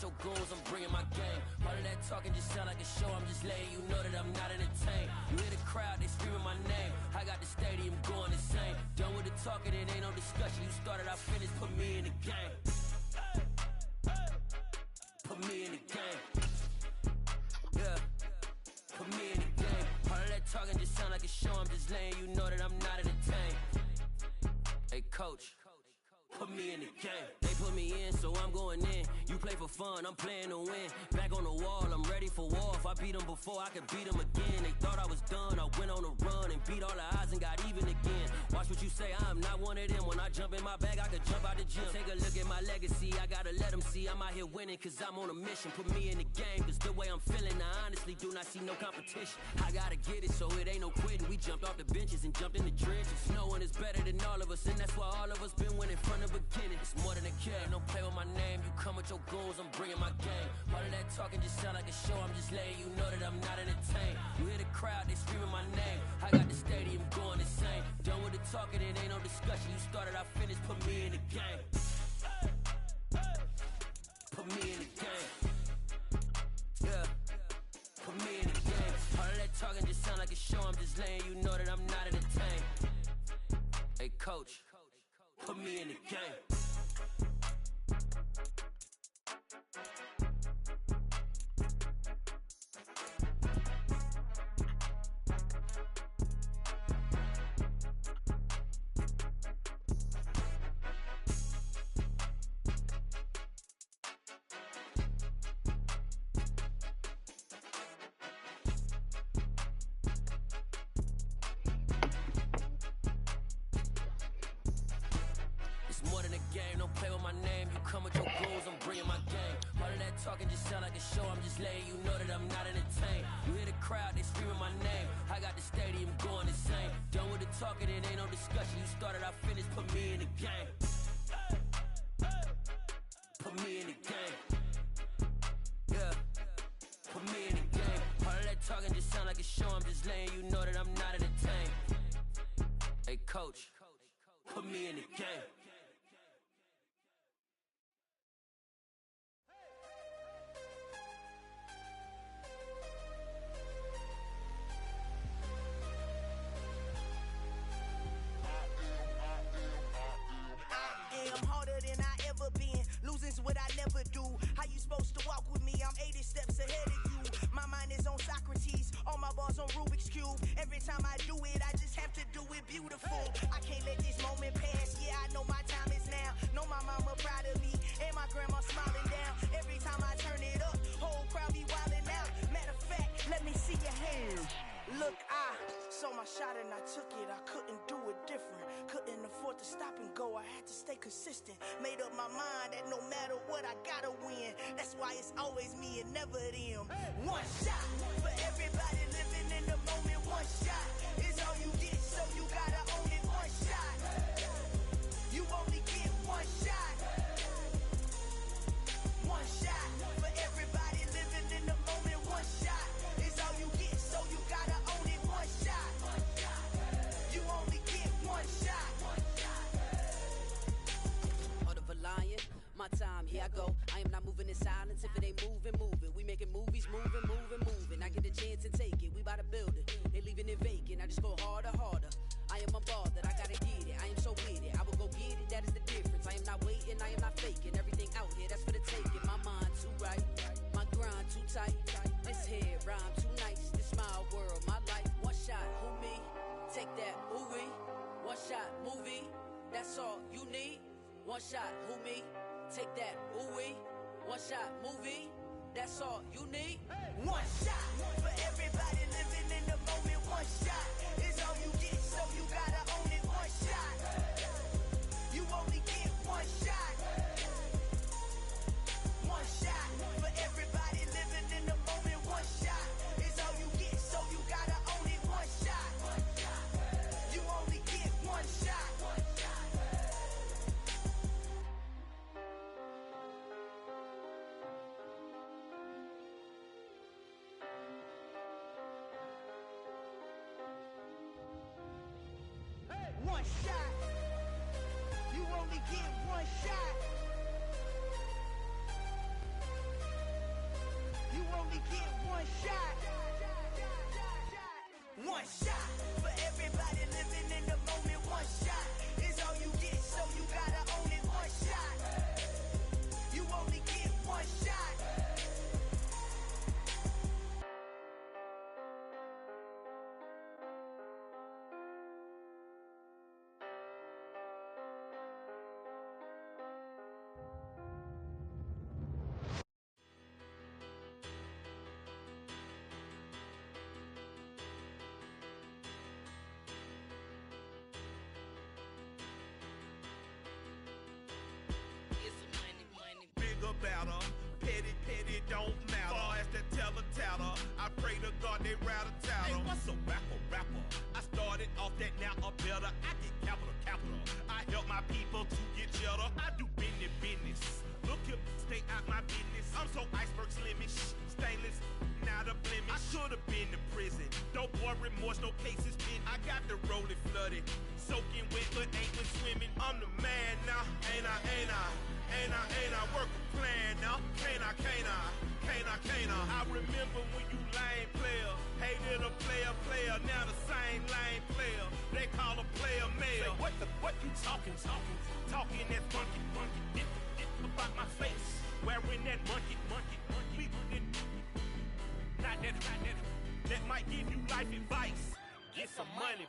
with your goons, I'm bringing my game. All of that talking just sound like a show, I'm just letting you know that I'm not entertained. You hear the crowd, they screaming my name. I got the stadium going insane. Done with the talking, it ain't no discussion. You started, I finished, put me in the game. Put me in the game. Yeah. Put me in the game. All of that talking just sound like a show, I'm just letting you know that I'm not entertained. Hey coach, put me in the game. They put me in, so I'm going in. You play for fun, I'm playing to win. Back on the wall, I'm ready for war. If I beat them before, I could beat them again. They thought I was done, I went on a run and beat all the odds and got even again. Watch what you say, I'm not one of them. When I jump in my bag, I could jump out the gym. Take a look at my legacy, I gotta let them see I'm out here winning, cause I'm on a mission. Put me in the game, cause the way I'm feeling, I honestly do not see no competition. I gotta get it, so it ain't no quitting. We jumped off the benches and jumped in the trenches. No one is better than all of us, and that's why all of us been winning from the beginning. It's more than a game, don't play with my name. You come with your goons, I'm bringing my game. All of that talking just sound like a show, I'm just letting you know that I'm not entertained. You hear the crowd, they screaming my name. I got the stadium going insane. Done with the talking, it ain't no discussion. You started, I finished, put me in the game. Put me in the game. Yeah. Put me in the game. All of that talking just sound like a show, I'm just letting you know that I'm not entertained. Hey coach, put me in the game. More than a game, don't play with my name. You come with your goals, I'm bringing my game. All of that talking just sound like a show, I'm just letting you know that I'm not entertained. You hear the crowd, they screaming my name. I got the stadium going insane. Done with the talking, it ain't no discussion. You started, I finished, put me in the game. Put me in the game. Yeah. Put me in the game. All of that talking just sound like a show, I'm just letting you know that I'm not entertained. Hey coach, put me in the game. Losing's what I never do. How you supposed to walk with me? I'm 80 steps ahead of you. My mind is on Socrates, all my bars on Rubik's Cube. Every time I do it, I just have to do it beautiful. I can't let this moment pass. Yeah, I know my time is now. Know my mama proud of me, and my grandma smiling down. Every time I turn it up, whole crowd be wilding out. Matter of fact, let me see your hands. Look, I saw my shot and I took it. I couldn't do it different. Couldn't afford to stop and go. I had to stay consistent. Made up my mind that no matter what, I gotta win. That's why it's always me and never them. One shot for everybody living in the moment. One shot is all you get, so you gotta own it. One shot. You only get one shot. One shot for everybody living in the moment. One shot is all you get, so you gotta own it. One shot. You only get one shot. Heart of a lion, my time, here I go. I am not moving in silence. If it ain't moving, moving. We making movies, moving, moving, moving. I get a chance and take it. We bout to build it. They leaving it vacant. I just go harder, harder. I am a ball that I gotta get it. I am so with it. I will go get it. That is the difference. I am not waiting. I am not faking. Everything out here, that's for the taking. My mind too right. My grind too tight. This head rhyme too nice. This my world, my life. One shot, who me? Take that, who we? One shot, movie. That's all you need. One shot, who me? Take that, who we? One shot, movie. That's all you need. One shot for everybody living in the moment. One shot is all you get, so you gotta own it. One shot. You only get one shot. One shot for everybody living in the moment. One shot is all you get, so you gotta own it. One shot. You only get one shot. One shot. You only get one shot. only get one shot. One shot for everybody living in the moment. One shot is all you get, so you gotta own it. One shot. You only get one shot. Better, petty, don't matter. Far as the teller, I pray to God they rattle tattle. Hey, what's a rapper? I started off that, now I'm better. I get capital. I help my people to get cheddar. I do business. Look here, stay out my business. I'm so iceberg slimish, stainless, not a blemish. I should have been to prison. No boy remorse, no cases pinned. I got the rolling flooded, soaking wet, but ain't with swimming. I'm the man now, ain't I? Work a plan now, can't I? I remember when you lame player, hated a player, now the same lame player. They call a player mayor. Say, what you talking that funky, about my face, wearing that monkey. Not that might give you life advice. Get some money.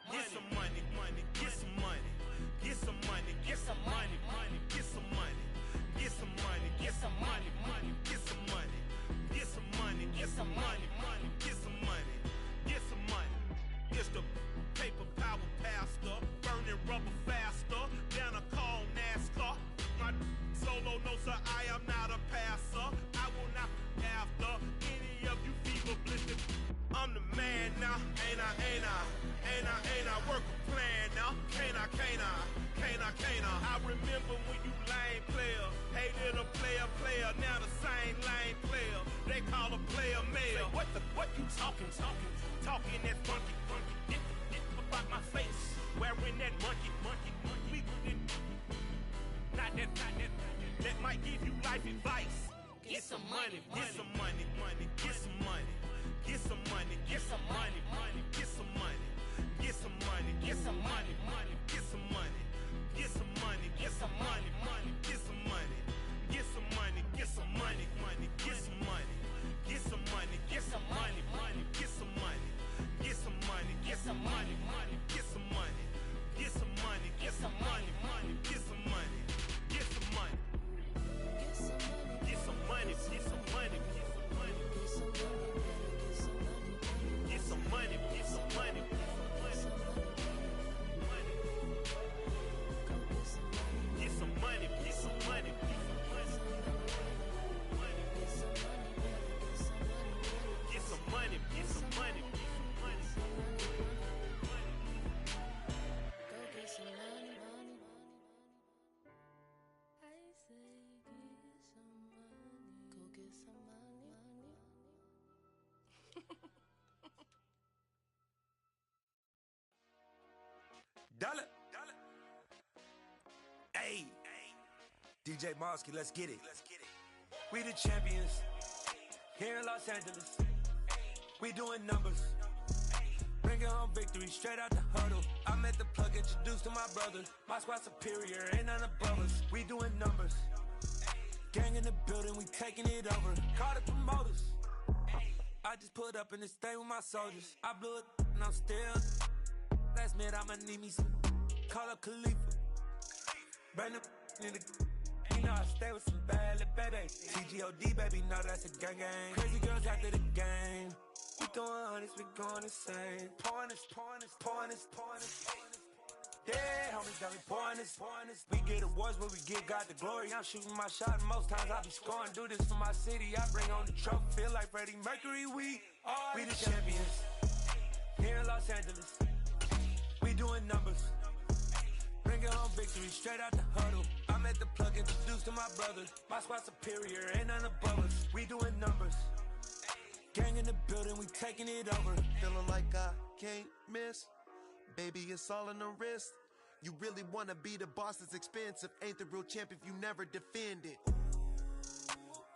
It's the paper power pastor, burning rubber faster, down a call NASCAR. My solo notes are I am not a passer. I will not after any of you fever blistered. I'm the man now, ain't I? Work a plan now, can't I? I remember when you lame player, hated a player, now the same lame player. They call a player mayor. Say, what you talking that funky, about my face, wearing that monkey. Not that might give you life advice. Get some money. Dollar. Hey, DJ Mosky, let's get it. We the champions here in Los Angeles. We doing numbers. Bringing home victory straight out the huddle. I met the plug, introduced to my brother. My squad superior, ain't none above us. We doing numbers. Gang in the building, we taking it over. Call the promoters. I just put up in this thing with my soldiers. I blew it and I'm still. Last minute I'ma need me some. Call up Khalifa. Brand new in the. You know I stay with some bad little baby. TGOD baby, know that's a gang. Crazy girls after the game. We throwing hundreds, we going insane. Pouring this. Yeah, homies got me pouring this. We get awards where we give God the glory. I'm shooting my shot and most times I be scoring. Do this for my city, I bring on the trophy. Feel like Freddie Mercury, we the champions here in Los Angeles. We doing numbers. Bringing home victory straight out the huddle. I'm at the plug, introduced to my brother. My squad superior, ain't none above us. We doing numbers. Gang in the building, we taking it over. Feeling like I can't miss. Baby, it's all in the wrist. You really wanna be the boss, it's expensive. Ain't the real champ if you never defend it.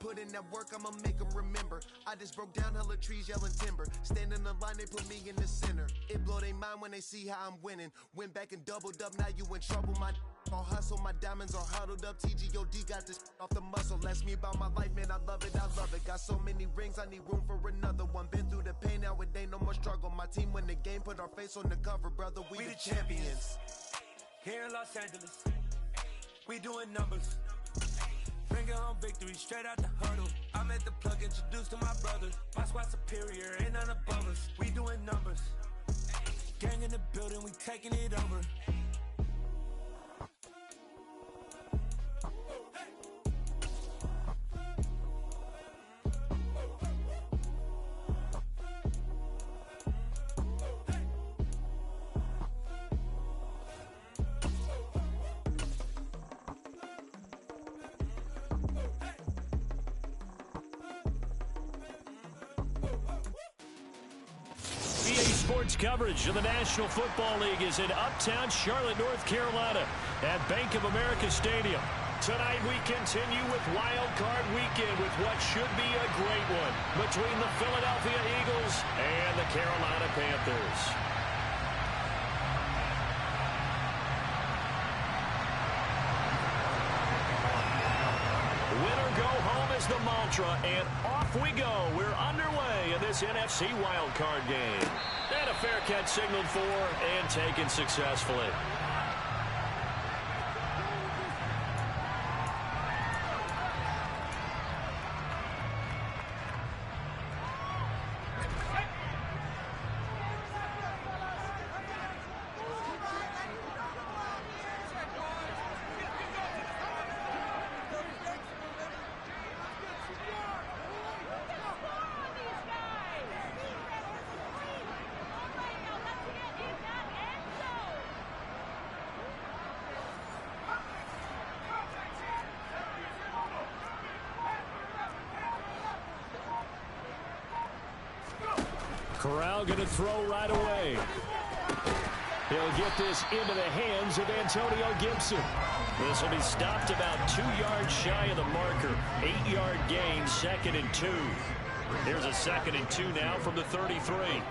put in that work, I'ma make them remember. I just broke down hella trees, yelling timber. Stand in the line, they put me in the center. It blow their mind when they see how I'm winning. Went back and doubled up, now you in trouble. My all hustle, my diamonds are huddled up. TGOD got this off the muscle. Ask me about my life, man, I love it, I love it. Got so many rings, I need room for another one. Been through the pain, now it ain't no more struggle. My team win the game, put our face on the cover, brother, we the champions. Here in Los Angeles, we doing numbers. Finger on victory, straight out the huddle. I'm at the plug, introduced to my brother. My squad superior, ain't none above us. We doing numbers. Gang in the building, we taking it over. Sports coverage of the National Football League is in uptown Charlotte, North Carolina at Bank of America Stadium. Tonight we continue with Wild Card Weekend with what should be a great one between the Philadelphia Eagles and the Carolina Panthers. Winner go home is the mantra, and off we go. We're underway in this NFC Wild Card game. And a fair catch signaled for and taken successfully. Corral going to throw right away. He'll get this into the hands of Antonio Gibson. This will be stopped about 2 yards shy of the marker. 8-yard gain, 2nd and 2. Here's a 2nd and 2 now from the 33.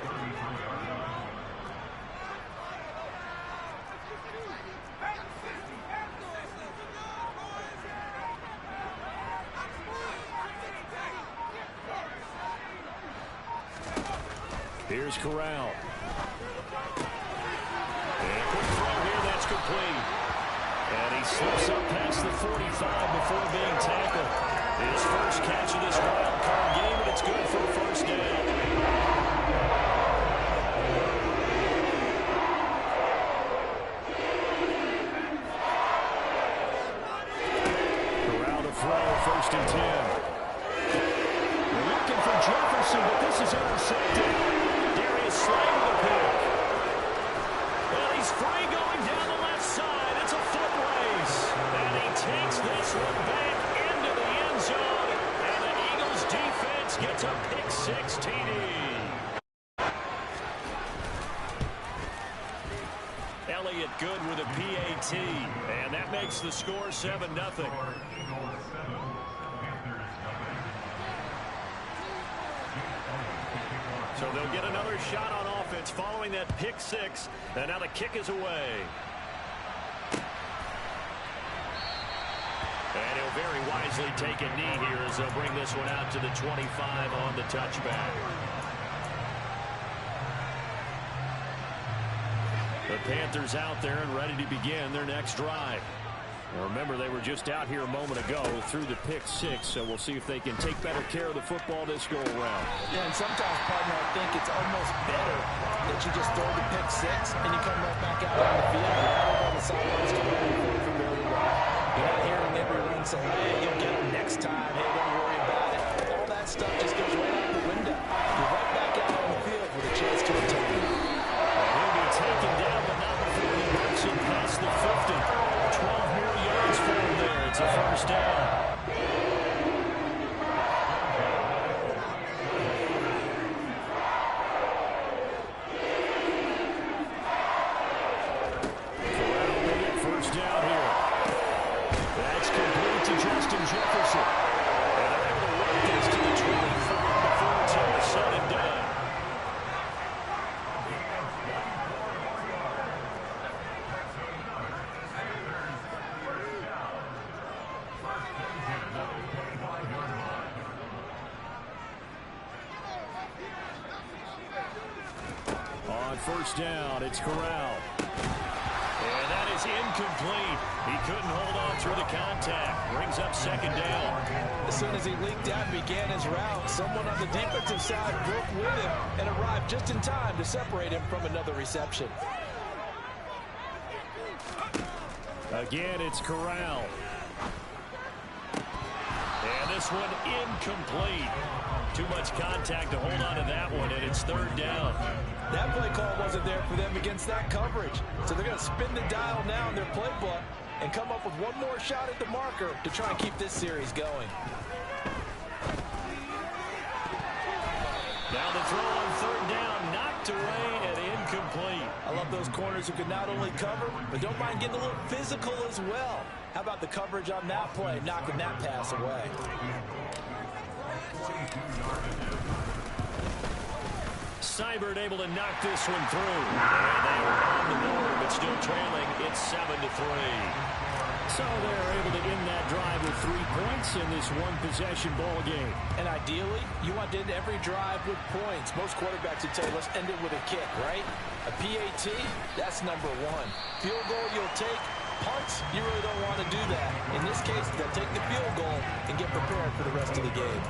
Here's Corral. And a quick throw here, that's complete. And he slips up past the 45 before being tackled. His first catch of this wild card game, and it's good for a first down. Corral to throw, 1st and 10. They're looking for Jefferson, but this is intercepted. Slay with a pick. Well, he's free going down the left side. It's a foot race. And he takes this one back into the end zone. And the Eagles defense gets a pick 6 TD. Elliott good with a PAT. And that makes the score 7-0. So they'll get another shot on offense following that pick 6. And now the kick is away. And he'll very wisely take a knee here as they'll bring this one out to the 25 on the touchback. The Panthers out there and ready to begin their next drive. Now remember, they were just out here a moment ago through the pick 6, so we'll see if they can take better care of the football this go around. Yeah, and sometimes, partner, I think it's almost better that you just throw the pick 6 and you come right back out on the field. You're out on the sidelines, come over and play for very well. You're not hearing every run saying, hey, you'll get them next time. Hey, don't worry about it. All that stuff just goes right out the window. You're right back out on the field with a chance to attack. He'll be taken down, but not before he works it past the 50. 12 more yards for him there. It's a first down. Corral with it. First down here. That's complete to Justin Jefferson. And first down. It's Corral. And that is incomplete. He couldn't hold on through the contact. Brings up second down. As soon as he leaked out and began his route, someone on the defensive side broke with him and arrived just in time to separate him from another reception. Again, it's Corral. And this one incomplete. Too much contact to hold on to that one, and it's third down. That play call wasn't there for them against that coverage. So they're going to spin the dial now in their playbook and come up with one more shot at the marker to try and keep this series going. Now the throw on third down, knocked away and incomplete. I love those corners who can not only cover, but don't mind getting a little physical as well. How about the coverage on that play, knocking that pass away? Seibert able to knock this one through. And they are on the board, but still trailing. It's 7-3. So they're able to end that drive with 3 points in this one-possession ball game. And ideally, you want to end every drive with points. Most quarterbacks would say, let's end it with a kick, right? A PAT, that's number 1. Field goal you'll take. Punts, you really don't want to do that. In this case, they'll take the field goal and get prepared for the rest of the game.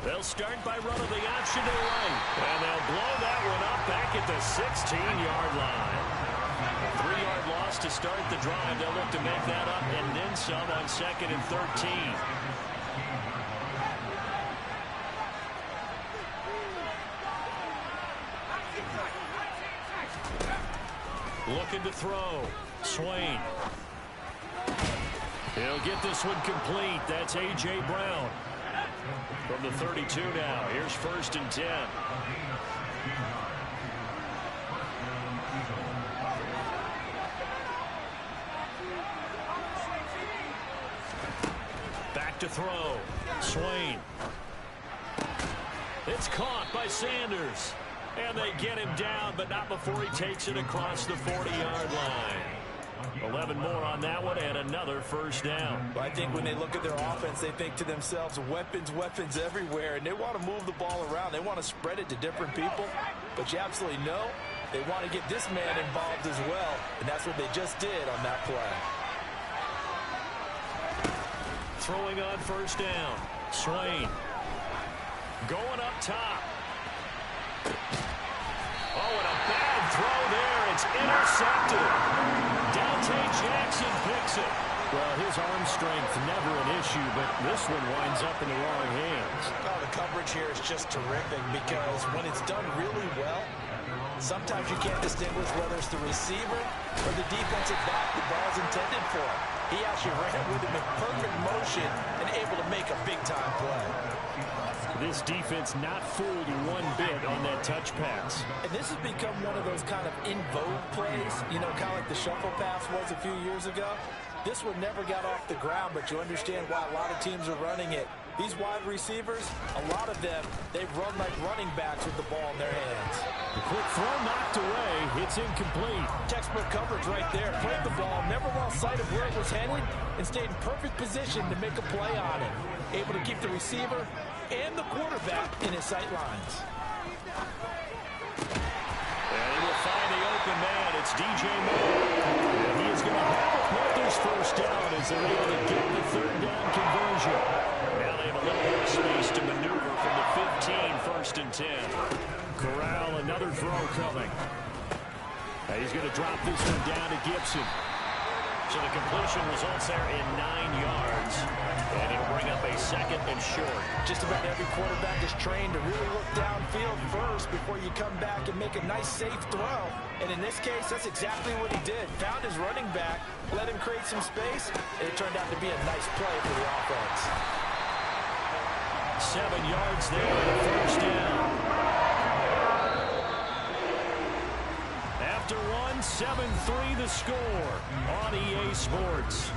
They'll start by running the option to the right. And they'll blow that one up back at the 16-yard line. A 3-yard loss to start the drive. They'll look to make that up and then some on 2nd and 13. Looking to throw. Swain. He'll get this one complete. That's A.J. Brown. From the 32 now. Here's 1st and 10. Back to throw. Swain. It's caught by Sanders. And they get him down, but not before he takes it across the 40-yard line. 11 more on that one, and another first down. But I think when they look at their offense, they think to themselves, weapons, weapons everywhere, and they want to move the ball around. They want to spread it to different people, but you absolutely know they want to get this man involved as well, and that's what they just did on that play. Throwing on first down. Swain. Going up top. Oh, and a bad throw there. It's intercepted. Dante Jackson picks it. Well, his arm strength never an issue, but this one winds up in the wrong hands. Oh, the coverage here is just terrific because when it's done really well, sometimes you can't distinguish whether it's the receiver or the defensive back the ball's intended for. He actually ran with him in perfect motion and able to make a big-time play. This defense not fooled one bit on that touch pass. And this has become one of those kind of in vogue plays, you know, kind of like the shuffle pass was a few years ago. This one never got off the ground, but you understand why a lot of teams are running it. These wide receivers, a lot of them, they run like running backs with the ball in their hands. The quick throw knocked away. It's incomplete. Textbook coverage right there. Played the ball, never lost sight of where it was headed, and stayed in perfect position to make a play on it. Able to keep the receiver and the quarterback in his sight lines. And he will find the open man. It's DJ Moore. And he is going to have a Panthers first down as they're able to get the third down conversion. Now they have a little more space to maneuver from the 15, 1st and 10. Corral, another throw coming. Now he's going to drop this one down to Gibson. So the completion results there in 9 yards. And it'll bring up a 2nd and short. Just about every quarterback is trained to really look downfield first before you come back and make a nice, safe throw. And in this case, that's exactly what he did. Found his running back, let him create some space, and it turned out to be a nice play for the offense. 7 yards there, first down. After one, 7-3 the score on EA Sports.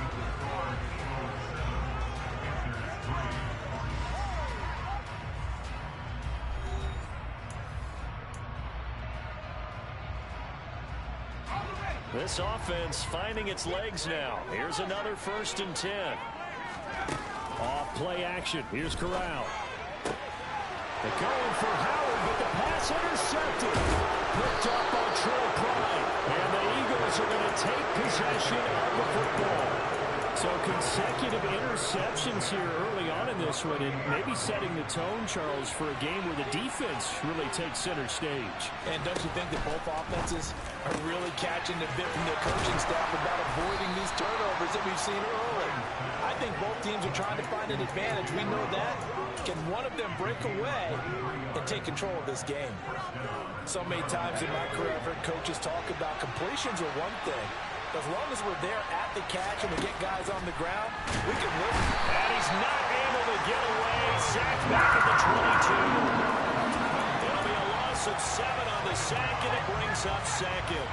This offense finding its legs now. Here's another 1st and 10. Off play action. Here's Corral. They're going for Howard, but the pass intercepted. Picked up by Troy Pride. And the Eagles are going to take possession of the football. So consecutive interceptions here early on in this one, and maybe setting the tone, Charles, for a game where the defense really takes center stage. And don't you think that both offenses are really catching the bit from their coaching staff about avoiding these turnovers that we've seen early? I think both teams are trying to find an advantage. We know that. Can one of them break away and take control of this game? So many times in my career, I've heard coaches talk about completions are one thing. As long as we're there at the catch and we get guys on the ground, we can win. And he's not able to get away. Sacked back at the 22. It'll be a loss of 7 on the sack, and it brings up 2nd.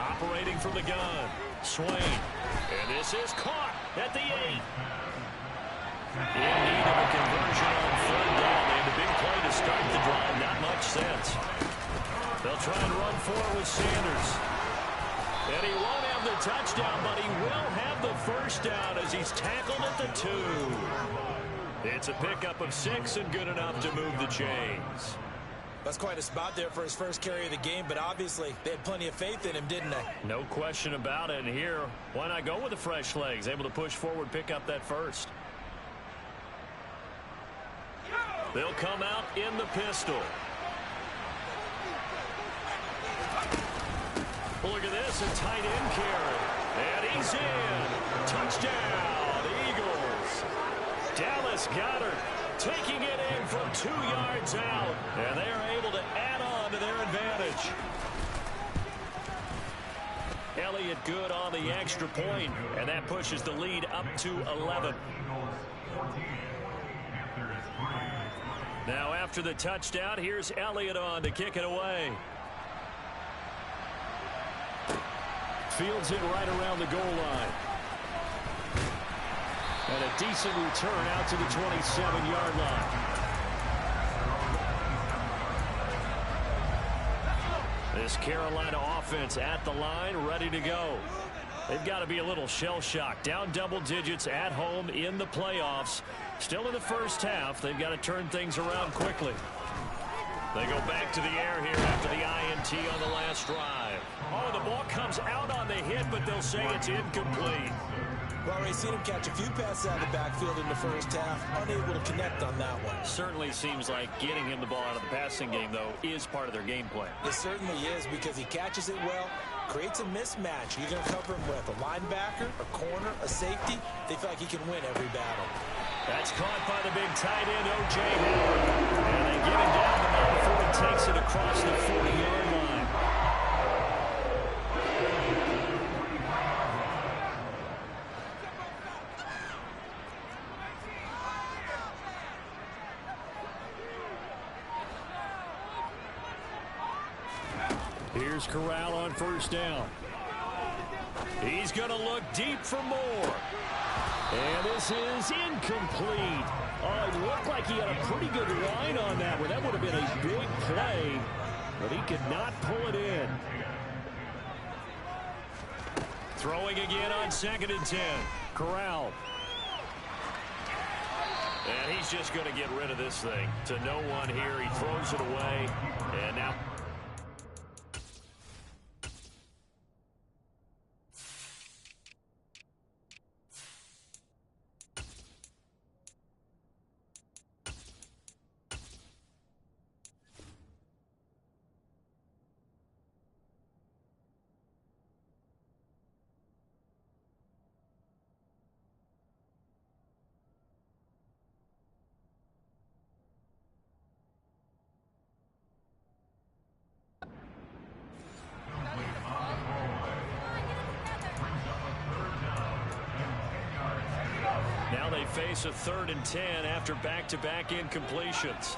Operating from the gun, Swain. And this is caught at the 8. In need of a conversion on 3rd down. They had a big play to start the drive. Not much sense. They'll try and run for it with Sanders. And he won't have the touchdown, but he will have the 1st down as he's tackled at the 2. It's a pickup of 6 and good enough to move the chains. That's quite a spot there for his first carry of the game, but obviously they had plenty of faith in him, didn't they? No question about it. And here, why not go with the fresh legs? Able to push forward, pick up that 1st. They'll come out in the pistol. Well, look at this, a tight end carry. And he's in. Touchdown, Eagles. Dallas Goedert taking it in from 2 yards out. And they are able to add on to their advantage. Elliott good on the extra point, and that pushes the lead up to 11. Now after the touchdown, here's Elliott on to kick it away. Fields it right around the goal line. And a decent return out to the 27-yard line. This Carolina offense at the line, ready to go. They've got to be a little shell-shocked. Down double digits at home in the playoffs. Still in the first half. They've got to turn things around quickly. They go back to the air here after the INT on the last drive. Oh, the ball comes out on the hit, but they'll say it's incomplete. Well, we've seen him catch a few passes out of the backfield in the first half, unable to connect on that one. Certainly seems like getting him the ball out of the passing game, though, is part of their game plan. It certainly is, because he catches it well, creates a mismatch. You're going to cover him with a linebacker, a corner, a safety. They feel like he can win every battle. That's caught by the big tight end, O.J. Howard. And they get him down the middle before he takes it across the 40-yard line. Here's Corral on 1st down. He's going to look deep for more. And this is incomplete. Oh, it looked like he had a pretty good line on that one. That would have been a big play, but he could not pull it in. Throwing again on 2nd and 10. Corral. And he's just going to get rid of this thing. To no one here. He throws it away. And now... Now they face a 3rd and 10 after back-to-back incompletions.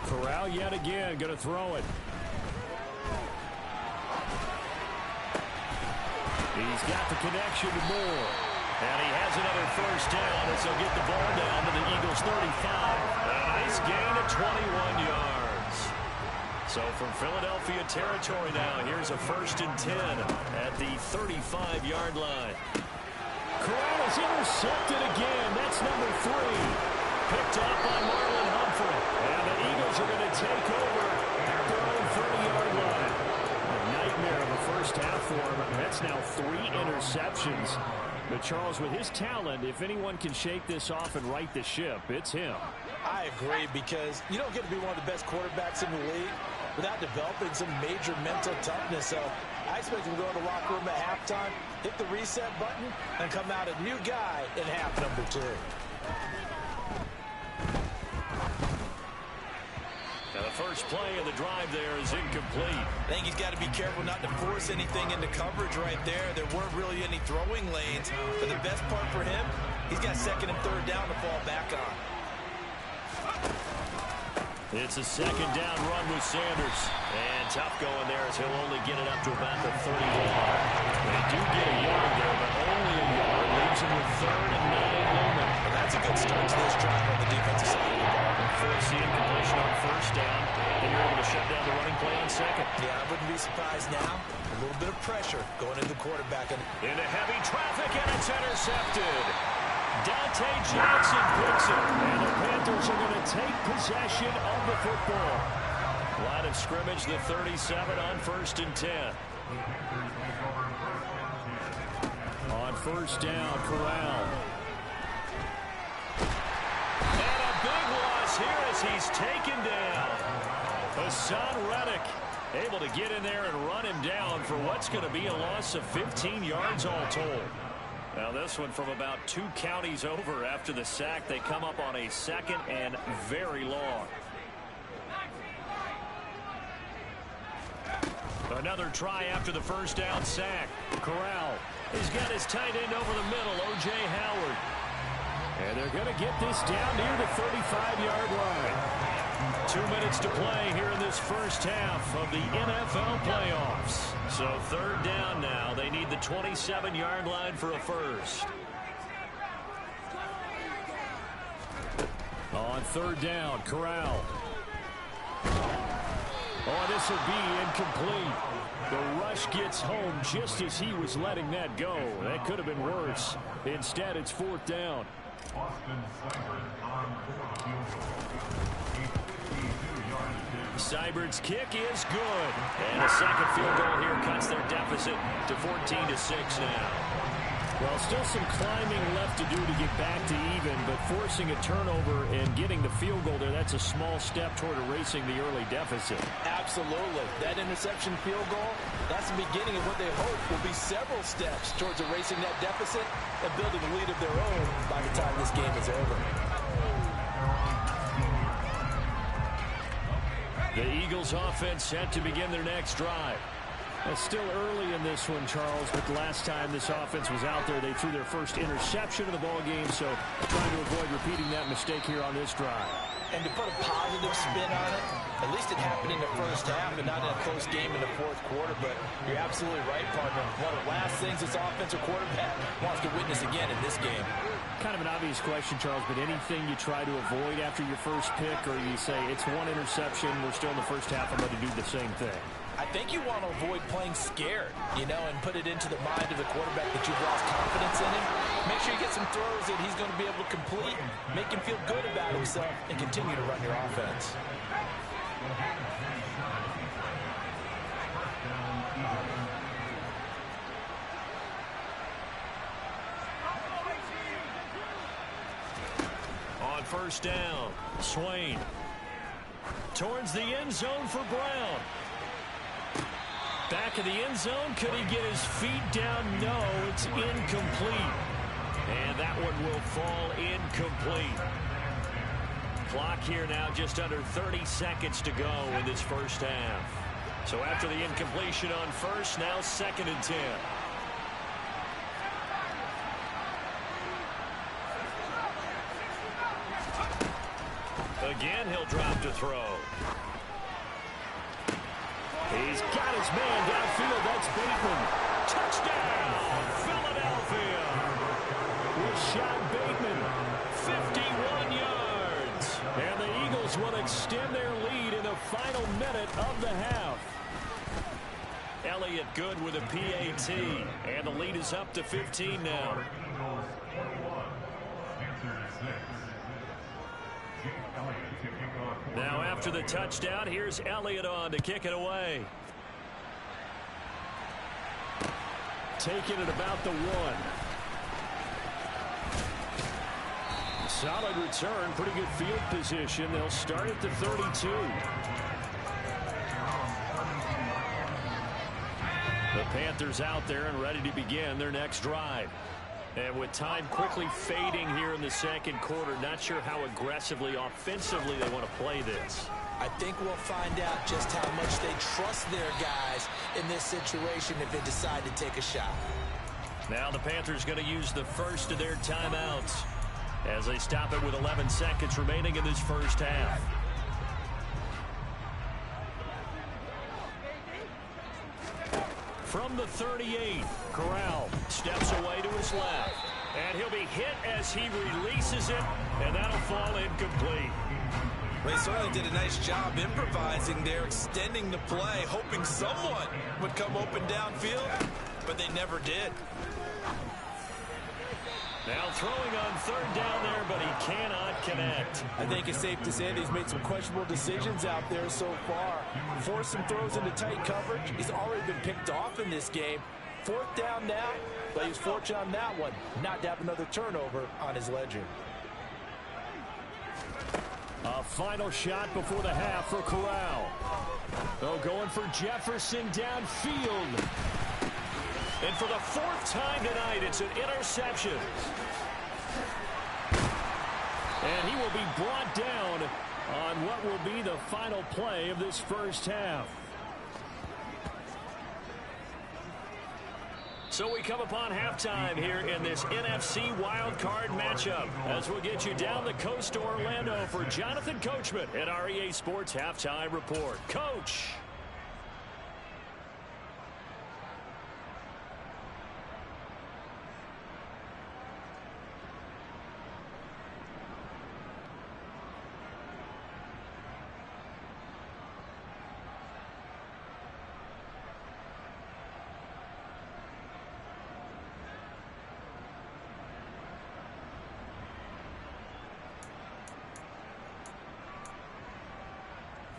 Corral yet again. Going to throw it. He's got the connection to Moore. And he has another first down as he'll get the ball down to the Eagles' 35. A nice gain of 21 yards. So from Philadelphia territory now, here's a 1st and 10 at the 35-yard line. Corral is intercepted again. That's number 3. Picked up by Marlon Humphrey. And the Eagles are going to take over at their own 30-yard line. A nightmare of a first half for him. That's now 3 interceptions. But Charles, with his talent, if anyone can shake this off and right the ship, it's him. I agree, because you don't get to be one of the best quarterbacks in the league without developing some major mental toughness. So I expect him to go to the locker room at halftime, hit the reset button, and come out a new guy in half number 2. Now the first play of the drive there is incomplete. I think he's got to be careful not to force anything into coverage right there. There weren't really any throwing lanes. But the best part for him, he's got 2nd and 3rd down to fall back on. It's a 2nd down run with Sanders. And tough going there as he'll only get it up to about the 31. They do get a yard there, but only a yard. Leaves him with 3rd and 9 looming. And that's a good start to this drive on the defensive side of the ball. Force the incompletion on 1st down. Then you're able to shut down the running play on 2nd. Yeah, I wouldn't be surprised now. A little bit of pressure going into the quarterback. Into heavy traffic, and it's intercepted. Dante Johnson picks it, and the Panthers are going to take possession of the football. Line of scrimmage, the 37 on 1st and 10. On 1st down, Corral. And a big loss here as he's taken down. Hassan Reddick able to get in there and run him down for what's going to be a loss of 15 yards all told. Now this one from about 2 counties over after the sack. They come up on a 2nd and very long. Another try after the first down sack. Corral. He's got his tight end over the middle, O.J. Howard. And they're going to get this down near the 35-yard line. 2 minutes to play here in this first half of the NFL playoffs. So 3rd down now. They need the 27-yard line for a first. On 3rd down, Corral. Oh, this will be incomplete. The rush gets home just as he was letting that go. That could have been worse. Instead, it's 4th down. Seibert's kick is good. And a second field goal here cuts their deficit to 14-6 now. Well, still some climbing left to do to get back to even, but forcing a turnover and getting the field goal there, that's a small step toward erasing the early deficit. Absolutely. That interception field goal, that's the beginning of what they hope will be several steps towards erasing that deficit and building a lead of their own by the time this game is over. The Eagles offense set to begin their next drive. It's still early in this one, Charles, but the last time this offense was out there, they threw their first interception of the ball game, so trying to avoid repeating that mistake here on this drive. And to put a positive spin on it, at least it happened in the first half and not in a close game in the 4th quarter, but you're absolutely right, partner. One of the last things this offensive quarterback wants to witness again in this game. Kind of an obvious question, Charles, but anything you try to avoid after your first pick, or you say it's 1 interception, we're still in the first half, I'm going to do the same thing? I think you want to avoid playing scared, and put it into the mind of the quarterback that you've lost confidence in him. Make sure you get some throws that he's going to be able to complete, make him feel good about himself, and continue to run your offense. On 1st down, Swain towards the end zone for Brown. Back of the end zone, could he get his feet down? No, it's incomplete. And that one will fall incomplete. Clock here now just under 30 seconds to go in this first half. So after the incompletion on first, now 2nd and 10. Again, he'll drop to throw. He's got his man downfield. That's Bateman. Touchdown, Philadelphia. Rashad Bateman, 51 yards. And the Eagles will extend their lead in the final minute of the half. Elliott good with a PAT. And the lead is up to 15 now. Now after the touchdown, here's Elliott on to kick it away. Taking it about the 1. Solid return, pretty good field position. They'll start at the 32. The Panthers out there and ready to begin their next drive. And with time quickly fading here in the second quarter, not sure how aggressively, offensively they want to play this. I think we'll find out just how much they trust their guys in this situation if they decide to take a shot. Now the Panthers going to use the first of their timeouts as they stop it with 11 seconds remaining in this first half. From the 38, Corral steps away to his left. And he'll be hit as he releases it, and that'll fall incomplete. They certainly did a nice job improvising there, extending the play, hoping someone would come open downfield, but they never did. Now throwing on third down there, but he cannot connect. I think it's safe to say that he's made some questionable decisions out there so far. Forced some throws into tight coverage. He's already been picked off in this game. Fourth down now, but he was fortunate on that one not to have another turnover on his ledger. A final shot before the half for Corral. Oh, going for Jefferson downfield. And for the 4th time tonight, it's an interception. And he will be brought down on what will be the final play of this first half. So we come upon halftime here in this NFC Wildcard matchup as we'll get you down the coast to Orlando for Jonathan Coachman at REA Sports Halftime Report. Coach.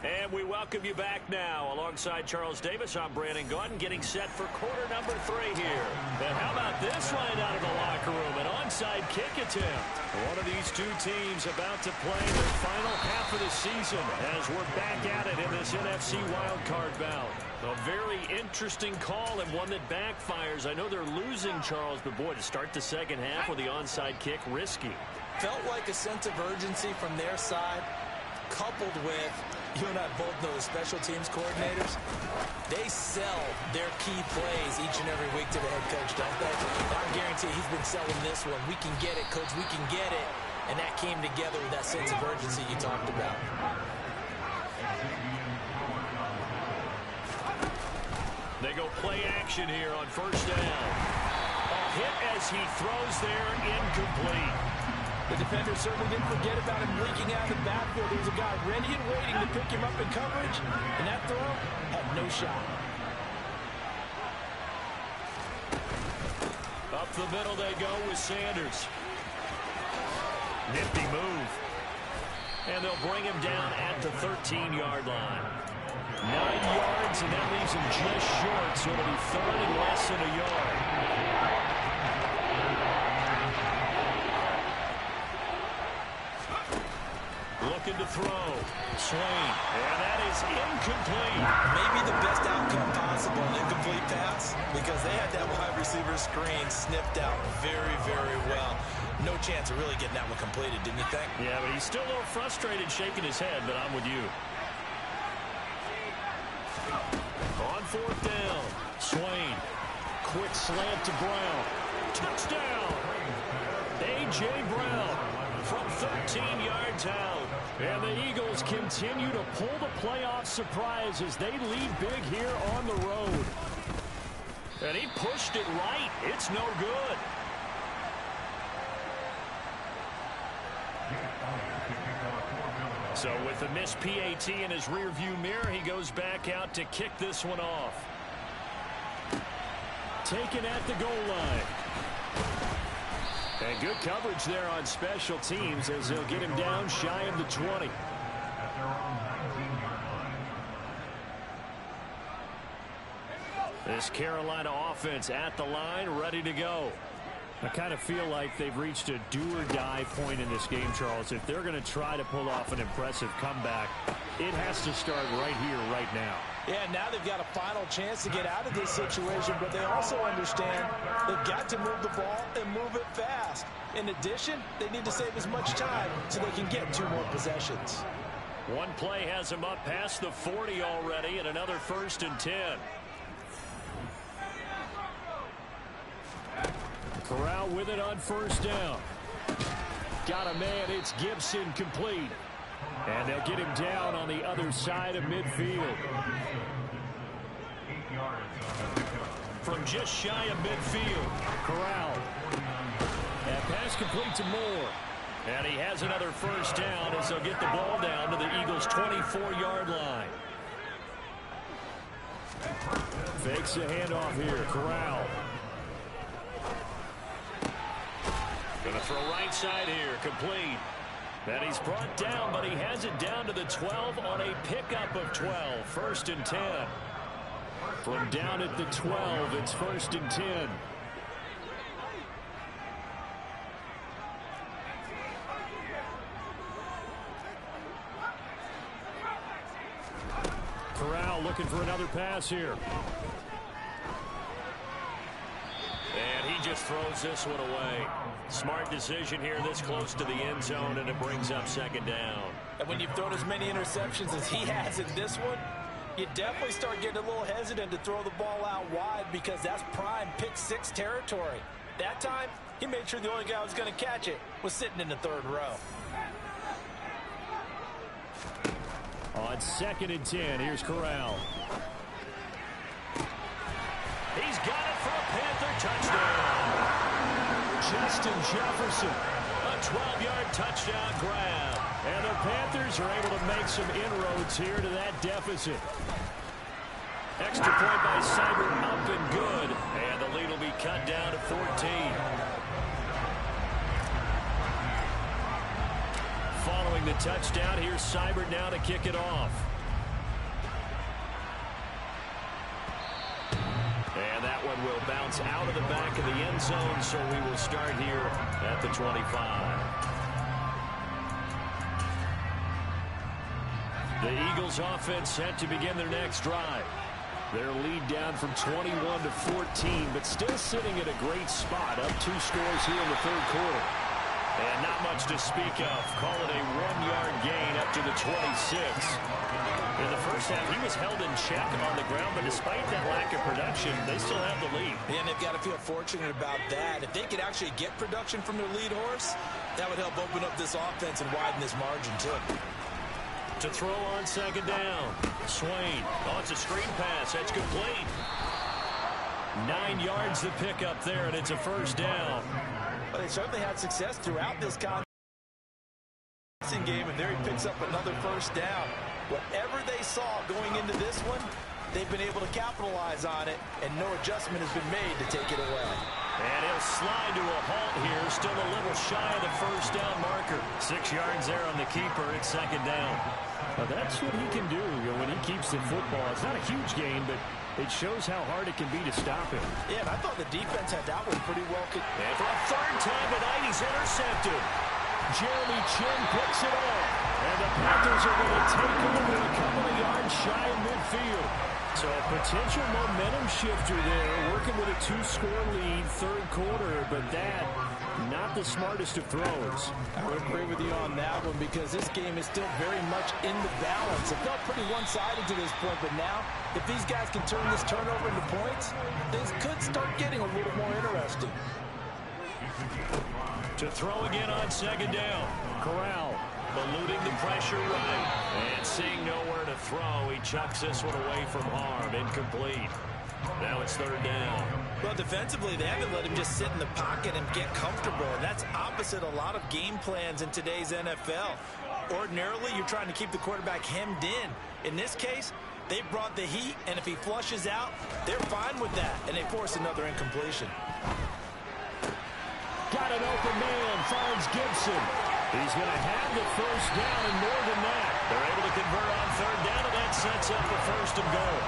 And we welcome you back now. Alongside Charles Davis, I'm Brandon Gaudin, getting set for quarter number 3 here. And how about this line out of the locker room? An onside kick attempt. One of these two teams about to play their final half of the season as we're back at it in this NFC wildcard bout. A very interesting call and one that backfires. I know they're losing, Charles, but boy, to start the second half with the onside kick, risky. Felt like a sense of urgency from their side, coupled with, you and I both know the special teams coordinators, they sell their key plays each and every week to the head coach, don't they? I guarantee he's been selling this one. We can get it, coach, we can get it. And that came together with that sense of urgency you talked about. They go play action here on first down. A hit as he throws there, incomplete. The defender certainly didn't forget about him leaking out of the backfield. There was a guy ready and waiting to pick him up in coverage, and that throw had no shot. Up the middle they go with Sanders. Nifty move. And they'll bring him down at the 13-yard line. 9 yards, and that leaves him just short, so it'll be third and less than a yard. Looking to throw. Swain. And that is incomplete. Maybe the best outcome possible, incomplete pass, because they had that wide receiver screen snipped out very, very well. No chance of really getting that one completed, didn't you think? Yeah, but he's still a little frustrated, shaking his head, but I'm with you. On fourth down, Swain. Quick slant to Brown. Touchdown! A.J. Brown from 13 yards out. And the Eagles continue to pull the playoff surprise as they lead big here on the road. And he pushed it right. It's no good. So with the missed PAT in his rearview mirror, he goes back out to kick this one off. Taken at the goal line. And good coverage there on special teams as they'll get him down shy of the 20. This Carolina offense at the line, ready to go. I kind of feel like they've reached a do-or-die point in this game, Charles. If they're going to try to pull off an impressive comeback, it has to start right here, right now. Yeah, now they've got a final chance to get out of this situation, but they also understand they've got to move the ball and move it fast. In addition, they need to save as much time so they can get 2 more possessions. One play has him up past the 40 already, and another 1st and 10. Corral with it on 1st down. Got a man, it's Gibson, complete. And they'll get him down on the other side of midfield. From just shy of midfield, Corral. That pass complete to Moore. And he has another 1st down as they'll get the ball down to the Eagles' 24-yard line. Fakes the handoff here, Corral. Going to throw right side here, complete. And he's brought down, but he has it down to the 12 on a pickup of 12. 1st and 10. From down at the 12, it's 1st and 10. Corral looking for another pass here. And he just throws this one away. Smart decision here this close to the end zone, and it brings up 2nd down. And when you've thrown as many interceptions as he has in this one, you definitely start getting a little hesitant to throw the ball out wide because that's prime pick 6 territory. That time, he made sure the only guy who was going to catch it was sitting in the 3rd row. On 2nd and 10, here's Corral. He's got it for a Panther touchdown. Justin Jefferson, a 12-yard touchdown grab. And the Panthers are able to make some inroads here to that deficit. Extra point by Seibert, up and good. And the lead will be cut down to 14. Following the touchdown, here's Seibert now to kick it off. And that one will bounce out of the back of the end zone, so we will start here at the 25. The Eagles offense set to begin their next drive. Their lead down from 21 to 14, but still sitting at a great spot, up 2 scores here in the 3rd quarter. And not much to speak of. Call it a 1-yard gain up to the 26. In the first half, he was held in check on the ground, but despite that lack of production, they still have the lead. And they've got to feel fortunate about that. If they could actually get production from their lead horse, that would help open up this offense and widen this margin, too. To throw on 2nd down. Swain. Oh, it's a screen pass. That's complete. 9 yards to pick up there, and it's a 1st down. Well, they certainly had success throughout this game, and there he picks up another 1st down. Whatever they saw going into this one, they've been able to capitalize on it, and no adjustment has been made to take it away. And he'll slide to a halt here, still a little shy of the 1st down marker. 6 yards there on the keeper. It's 2nd down. Well, that's what he can do when he keeps the football. It's not a huge gain, but it shows how hard it can be to stop him. Yeah, and I thought the defense had that one pretty well. And for a 3rd time tonight, he's intercepted. Jeremy Chin picks it off. And the Panthers are going to take over a couple of yards shy of midfield. So a potential momentum shifter there, working with a 2-score lead, 3rd quarter, but that, not the smartest of throws. I would agree with you on that one because this game is still very much in the balance. It felt pretty one-sided to this point, but now, if these guys can turn this turnover into points, things could start getting a little more interesting. To throw again on 2nd down. Corral. eluding the pressure right. And seeing nowhere to throw, he chucks this one away from harm. Incomplete. Now it's third down. Well, defensively, they haven't let him just sit in the pocket and get comfortable. And that's opposite a lot of game plans in today's NFL. Ordinarily, you're trying to keep the quarterback hemmed in. In this case, they brought the heat, and if he flushes out, they're fine with that, and they force another incompletion. Got an open man, finds Gibson. He's going to have the first down and more than that. They're able to convert on third down, and that sets up a first and goal.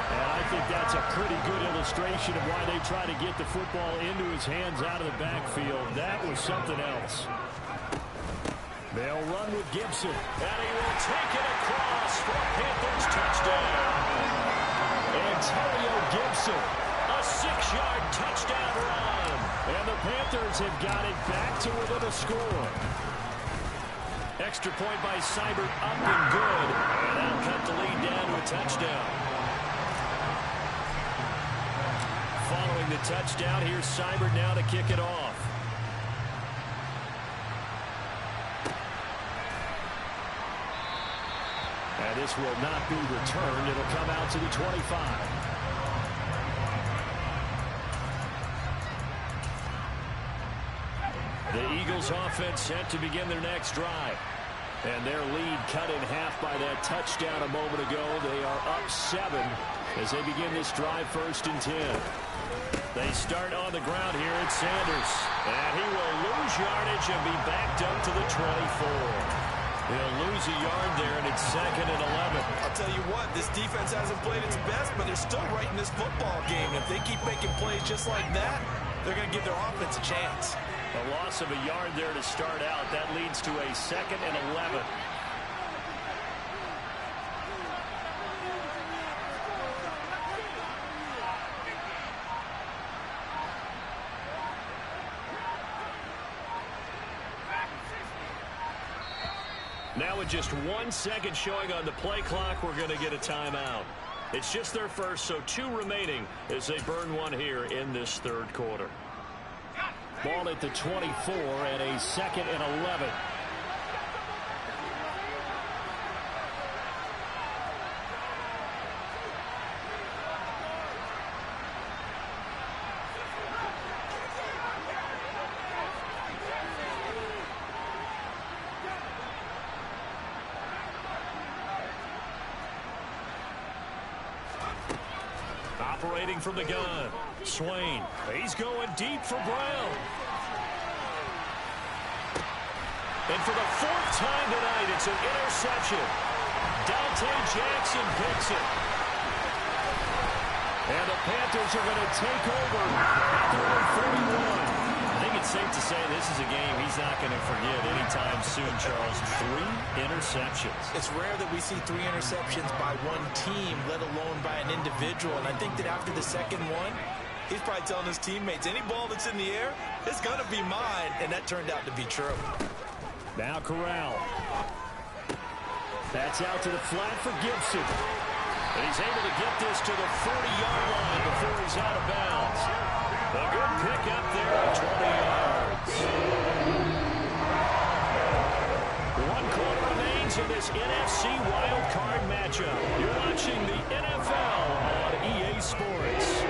And I think that's a pretty good illustration of why they try to get the football into his hands out of the backfield. That was something else. They'll run with Gibson. And he will take it across for a Panthers touchdown. Antonio Gibson, a 6-yard touchdown run. And the Panthers have got it back to within a score. Extra point by Seibert, up and good. And that'll cut the lead down to a touchdown. Following the touchdown, here's Seibert now to kick it off. And this will not be returned. It'll come out to the 25. The Eagles offense set to begin their next drive. And their lead cut in half by that touchdown a moment ago. They are up 7 as they begin this drive, 1st and 10. They start on the ground here at Sanders. And he will lose yardage and be backed up to the 24. He'll lose a yard there, and it's 2nd and 11. I'll tell you what, this defense hasn't played its best, but they're still right in this football game. If they keep making plays just like that, they're going to give their offense a chance. A loss of a yard there to start out. That leads to a 2nd and 11. Now with just 1 second showing on the play clock, we're going to get a timeout. It's just their first, so 2 remaining as they burn one here in this third quarter. Ball at the 24 and a 2nd and 11. Operating from the gun, Swain. He's going deep for Brown. And for the 4th time tonight, it's an interception. Dante Jackson picks it. And the Panthers are going to take over at their own 41. I think it's safe to say this is a game he's not going to forget anytime soon, Charles. 3 interceptions. It's rare that we see 3 interceptions by one team, let alone by an individual. And I think that after the second one, he's probably telling his teammates, any ball that's in the air, it's going to be mine. And that turned out to be true. Now Corral. That's out to the flat for Gibson. And he's able to get this to the 40-yard line before he's out of bounds. A good pick up there at 20 yards. 1 quarter remains in this NFC Wildcard matchup. You're watching the NFL on EA Sports.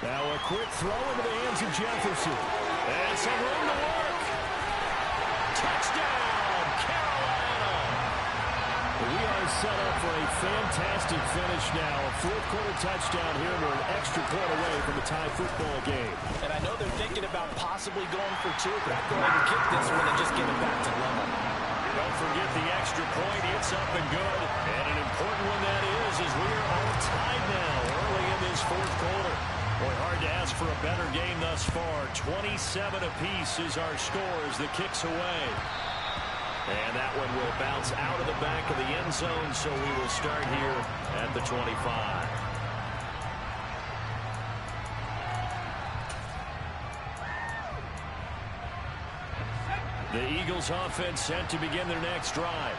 Now a quick throw into the hands of Jefferson. And some room to work. Touchdown, Carolina. We are set up for a fantastic finish now. A 4th quarter touchdown here. We're an extra point away from the tie football game. And I know they're thinking about possibly going for 2, but I'd go ahead and kick this one and just get it back to level. Don't forget the extra point. It's up and good. And an important one that is, as we are all tied now early in this 4th quarter. Boy, hard to ask for a better game thus far. 27 apiece is our score as the kick's away. And that one will bounce out of the back of the end zone, so we will start here at the 25. The Eagles offense set to begin their next drive.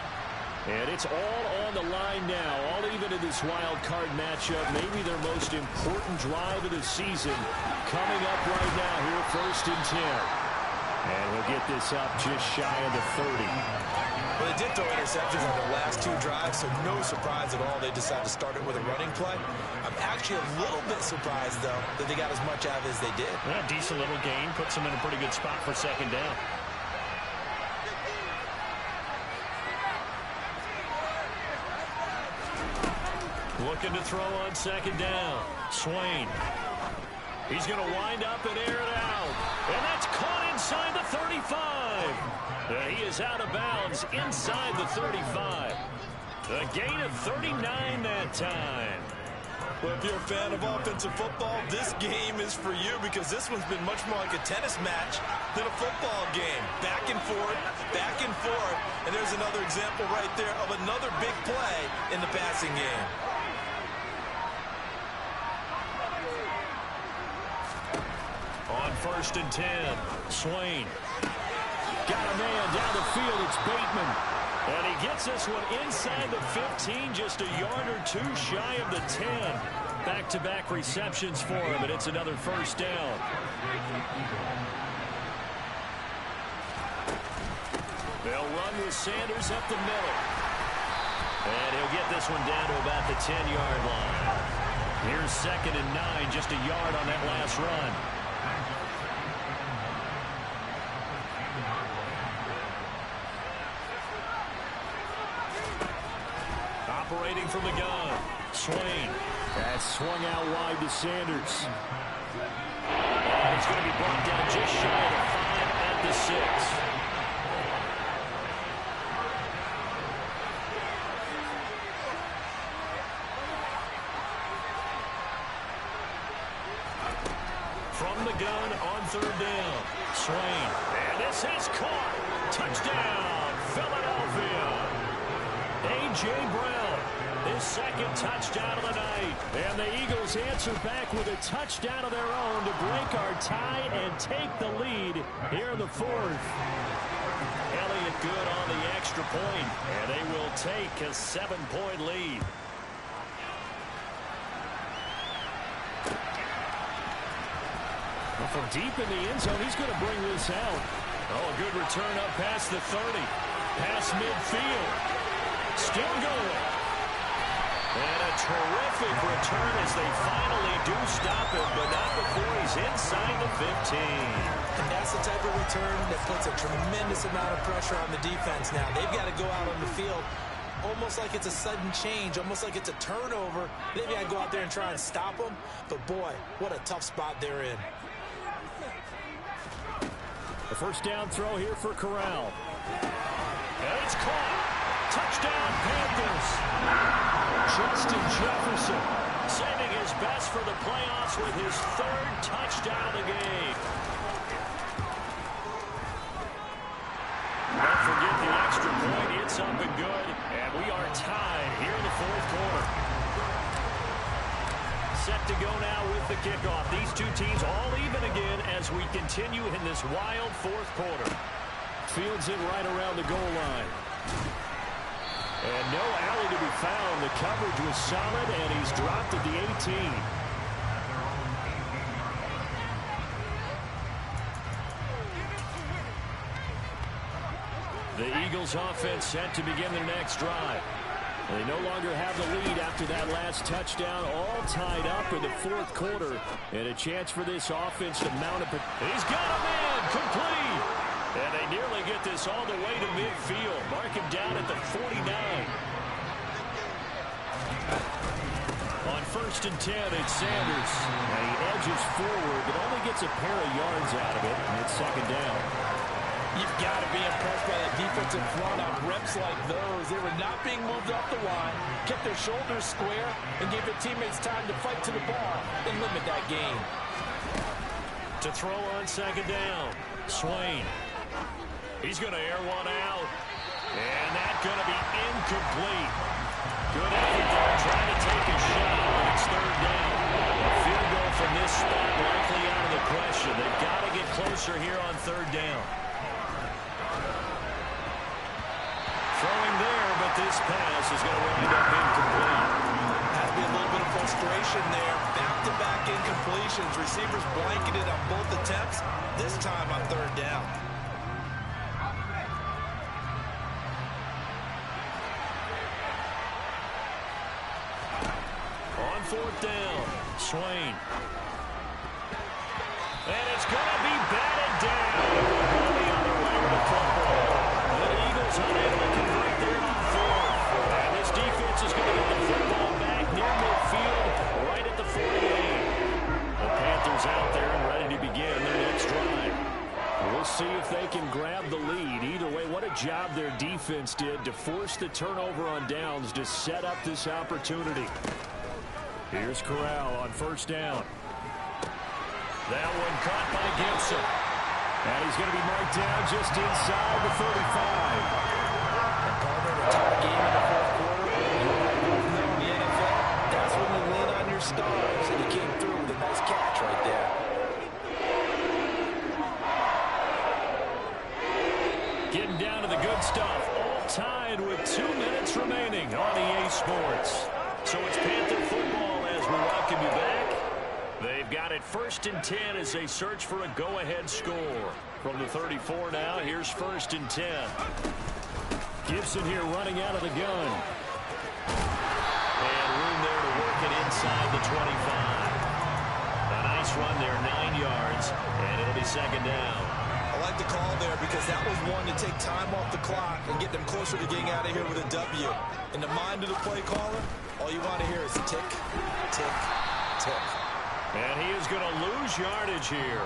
And it's all on the line now, all even in this wild card matchup. Maybe their most important drive of the season coming up right now here, 1st and 10. And we'll get this up just shy of the 30. Well, they did throw interceptions on their last 2 drives, so no surprise at all they decided to start it with a running play. I'm actually a little bit surprised, though, that they got as much out of it as they did. Yeah, decent little gain. Puts them in a pretty good spot for 2nd down. Looking to throw on 2nd down. Swain. He's going to wind up and air it out. And that's caught inside the 35. He is out of bounds inside the 35. A gain of 39 that time. Well, if you're a fan of offensive football, this game is for you because this one's been much more like a tennis match than a football game. Back and forth, back and forth. And there's another example right there of another big play in the passing game. On 1st and 10, Swain. Got a man down the field. It's Bateman. And he gets this one inside the 15, just a yard or 2 shy of the 10. Back-to-back receptions for him, and it's another 1st down. They'll run with Sanders up the middle. And he'll get this one down to about the 10-yard line. Here's 2nd and 9, just a yard on that last run. Operating from the gun, Swain. That's swung out wide to Sanders. And it's going to be brought down just shy of the 5 at the 6. From the gun on 3rd down, Swain. And this is caught. Touchdown, Philadelphia. A.J. Brown, his 2nd touchdown of the night. And the Eagles answer back with a touchdown of their own to break our tie and take the lead here in the 4th. Elliott good on the extra point, and they will take a 7-point lead. Well, from deep in the end zone, he's going to bring this out. Oh, a good return up past the 30. Past midfield. Still going. And a terrific return as they finally do stop him, but not before he's inside the 15. And that's the type of return that puts a tremendous amount of pressure on the defense now. They've got to go out on the field almost like it's a sudden change, almost like it's a turnover. They've got to go out there and try and stop them. But, boy, what a tough spot they're in. The 1st down throw here for Corral. And it's caught. Touchdown, Panthers. Justin Jefferson saving his best for the playoffs with his 3rd touchdown of the game. Don't forget the extra point. It's up and good. And we are tied here in the 4th quarter. Set to go now with the kickoff. These 2 teams all even again as we continue in this wild 4th quarter. Fields it right around the goal line. And no alley to be found. The coverage was solid, and he's dropped at the 18. The Eagles offense set to begin their next drive. They no longer have the lead after that last touchdown, all tied up in the 4th quarter. And a chance for this offense to mount a... He's got a man, complete! And they nearly get this all the way to midfield. Mark him down at the 49. On 1st and 10, it's Sanders. And he edges forward, but only gets a pair of yards out of it. And it's 2nd down. You've got to be impressed by that defensive front on reps like those. They were not being moved up the line, kept their shoulders square, and gave their teammates time to fight to the ball and limit that gain. To throw on 2nd down, Swain. He's going to air one out. And that's going to be incomplete. Good effort there, trying to take a shot, but it's 3rd down. A field goal from this spot likely out of the question. They've got to get closer here on 3rd down. Throwing there, but this pass is going to wind up incomplete. Had to be a little bit of frustration there. Back-to-back incompletions. Receivers blanketed on both attempts. This time on third down. On fourth down, Swain. And it's going to be batted down. Going the other way with the football. The Eagles unable to convert there on fourth. And this defense is going to get the football back near midfield, right at the 48. The Panthers out there and ready to begin their next drive. We'll see if they can grab the lead. Either way, what a job their defense did to force the turnover on downs to set up this opportunity. Here's Corral on first down. That one caught by Gibson. And he's going to be marked down just inside the 35. And Carter, a tight game in the fourth quarter. You and I both know in the NFL, that's when you lean on your stars. And he came through with a nice catch right there. Getting down to the good stuff. All tied with 2 minutes remaining on EA Sports. So it's Panther football as we welcome you back. They've got it 1st and 10 as they search for a go-ahead score. From the 34 now, here's 1st and 10. Gibson here running out of the gun. And room there to work it inside the 25. A nice run there, 9 yards, and it'll be 2nd down. I like the call there because that was one to take time off the clock and get them closer to getting out of here with a W. In the mind of the play caller, all you want to hear is tick, tick, tick. And he is going to lose yardage here.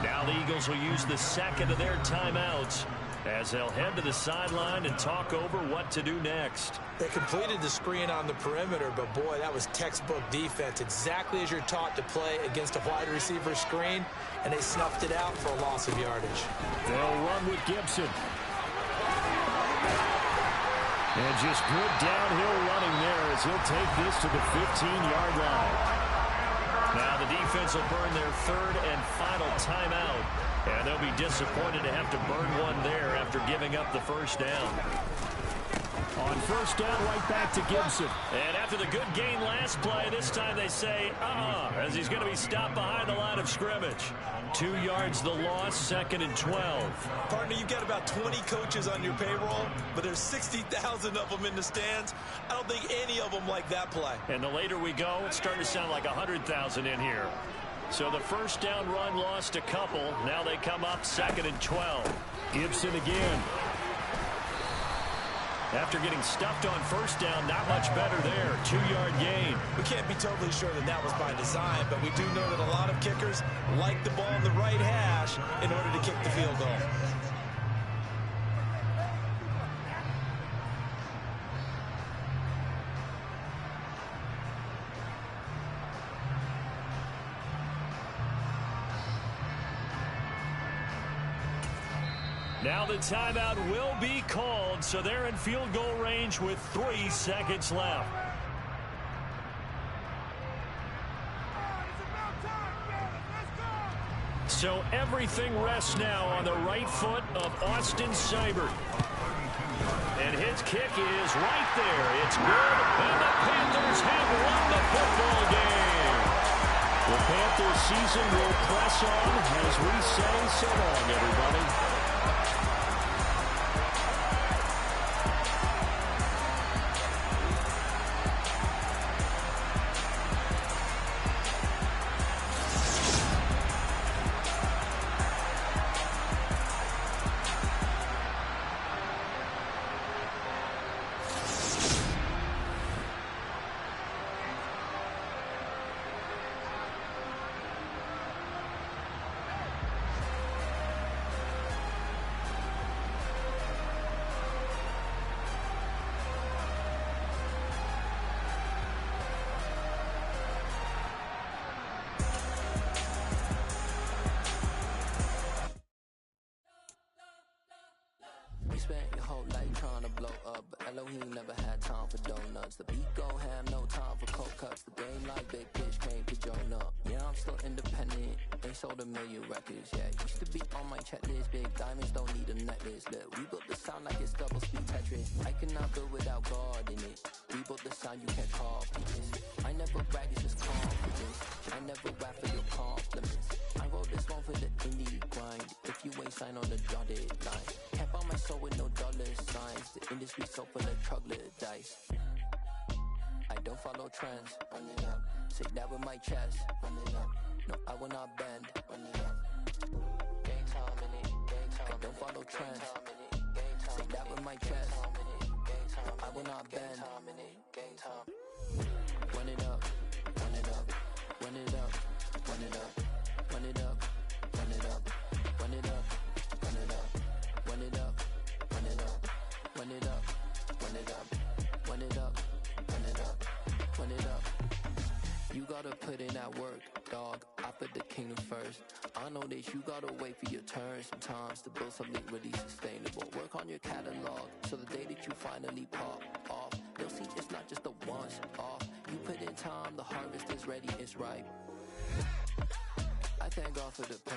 Now the Eagles will use the second of their timeouts as they'll head to the sideline and talk over what to do next. They completed the screen on the perimeter, but boy, that was textbook defense. Exactly as you're taught to play against a wide receiver screen, and they snuffed it out for a loss of yardage. They'll run with Gibson. And just good downhill running there as he'll take this to the 15-yard line. Now the defense will burn their 3rd and final timeout. And they'll be disappointed to have to burn one there after giving up the 1st down. On 1st down, right back to Gibson. And after the good gain last play, this time they say, as he's going to be stopped behind the line of scrimmage. 2 yards the loss, 2nd and 12. Partner, you've got about 20 coaches on your payroll, but there's 60,000 of them in the stands. I don't think any of them like that play. And the later we go, it's starting to sound like 100,000 in here. So the 1st down run lost a couple. Now they come up 2nd and 12. Gibson again. After getting stuffed on 1st down, not much better there. 2-yard gain. We can't be totally sure that that was by design, but we do know that a lot of kickers like the ball in the right hash in order to kick the field goal. Now the timeout will be called, so they're in field goal range with 3 seconds left. So everything rests now on the right foot of Austin Seibert. And his kick is right there. It's good, and the Panthers have won the football game. The Panthers season will press on as we say so long, everybody. Spent your whole life trying to blow up, but Elohim never had time for donuts. The beat gon' have no time for cold cuts. The game like big pitch came to join up. Yeah, I'm still independent, ain't sold 1 million records, yeah. Used to be on my checklist, big diamonds don't need a necklace. Look, we built the sound like it's double speed Tetris. I cannot build without God in it. We built the sound you can't copy this. I never brag, it's just confidence. I never rap for your compliments. I wrote this one for the indie grind. If you ain't signed on the dotted line, can't buy my soul with no dollar signs. The industry so full of troglodytes. I don't follow trends. Run it up. Say that with my chest. Run it up. No, I will not bend. Run it up. Gang time in it. Gang time. I don't follow trends. Say that with my chest. No, I will not bend. Gang time. Run it up. Run it up. Run it up. Run it up. Run it up. Run it up. Run it up. Run it up. Run it up. Run it up. Run it up. Run it up. Run it up. Run it up. Run it up. You gotta put in that work, dog. I put the kingdom first. I know that you gotta wait for your turn sometimes to build something really sustainable. Work on your catalog, so the day that you finally pop off, you'll see it's not just a once off. You put in time, the harvest is ready, it's ripe. I thank God for the pain.